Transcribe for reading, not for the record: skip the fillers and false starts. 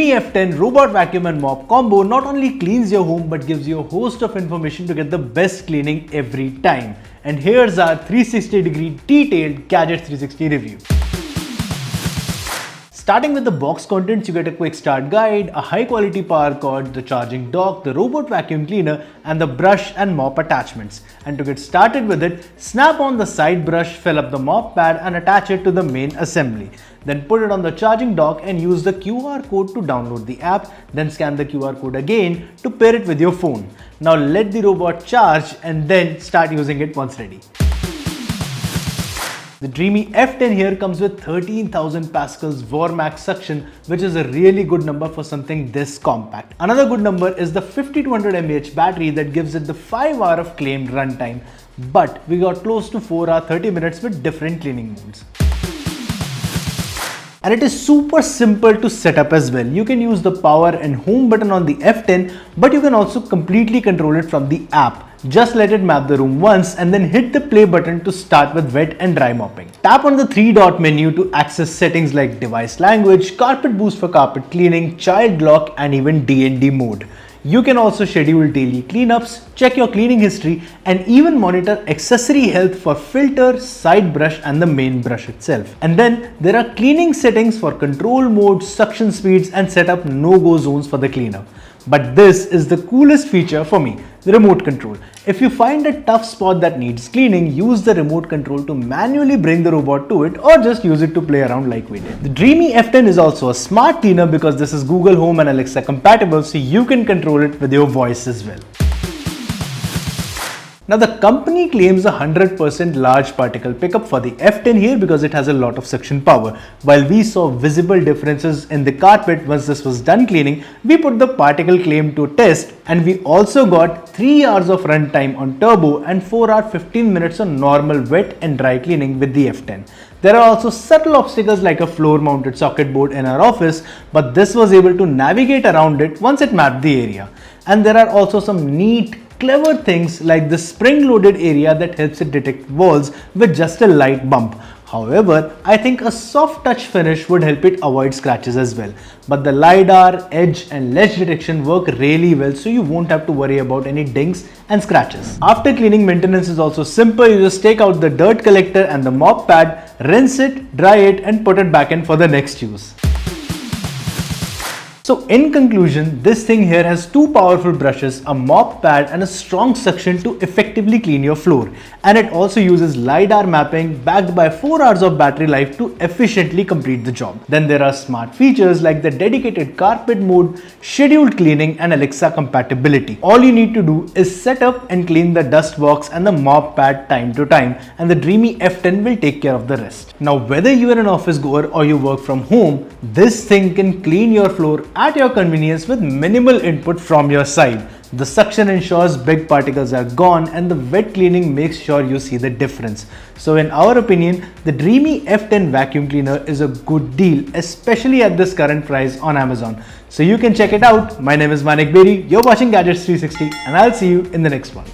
Dreame F10 robot vacuum and mop combo not only cleans your home but gives you a host of information to get the best cleaning every time. And here's our 360-degree detailed Gadget 360 review. Starting with the box contents, you get a quick start guide, a high quality power cord, the charging dock, the robot vacuum cleaner and the brush and mop attachments. And to get started with it, snap on the side brush, fill up the mop pad and attach it to the main assembly. Then put it on the charging dock and use the QR code to download the app, then scan the QR code again to pair it with your phone. Now let the robot charge and then start using it once ready. The Dreame F10 here comes with 13,000 pascals Vormax suction, which is a really good number for something this compact. Another good number is the 5200 mAh battery that gives it the 5 hour of claimed runtime, but we got close to 4 hour 30 minutes with different cleaning modes. And it is super simple to set up as well. You can use the power and home button on the F10, but you can also completely control it from the app. Just let it map the room once and then hit the play button to start with wet and dry mopping. Tap on the 3-dot menu to access settings like device language, carpet boost for carpet cleaning, child lock and even D&D mode. You can also schedule daily cleanups, check your cleaning history and even monitor accessory health for filter, side brush and the main brush itself. And then there are cleaning settings for control mode, suction speeds and set up no-go zones for the cleaner. But this is the coolest feature for me, the remote control. If you find a tough spot that needs cleaning, use the remote control to manually bring the robot to it or just use it to play around like we did. The Dreame F10 is also a smart cleaner because this is Google Home and Alexa compatible, so you can control it with your voice as well. Now the company claims a 100% large particle pickup for the F10 here because it has a lot of suction power. While we saw visible differences in the carpet once this was done cleaning, we put the particle claim to test and we also got 3 hours of runtime on turbo and 4 hours 15 minutes on normal wet and dry cleaning with the F10. There are also subtle obstacles like a floor mounted socket board in our office, but this was able to navigate around it once it mapped the area. And there are also some neat clever things like the spring-loaded area that helps it detect walls with just a light bump. However, I think a soft touch finish would help it avoid scratches as well. But the LiDAR, edge and ledge detection work really well, so you won't have to worry about any dings and scratches. After cleaning, maintenance is also simple. You just take out the dirt collector and the mop pad, rinse it, dry it and put it back in for the next use. So in conclusion, this thing here has 2 powerful brushes, a mop pad and a strong suction to effectively clean your floor. And it also uses LiDAR mapping backed by 4 hours of battery life to efficiently complete the job. Then there are smart features like the dedicated carpet mode, scheduled cleaning and Alexa compatibility. All you need to do is set up and clean the dust box and the mop pad time to time and the Dreame F10 will take care of the rest. Now whether you are an office goer or you work from home, this thing can clean your floor at your convenience with minimal input from your side. The suction ensures big particles are gone and the wet cleaning makes sure you see the difference. So in our opinion, the Dreame F10 vacuum cleaner is a good deal, especially at this current price on Amazon. So you can check it out. My name is Manik Beri, you're watching Gadgets 360 and I'll see you in the next one.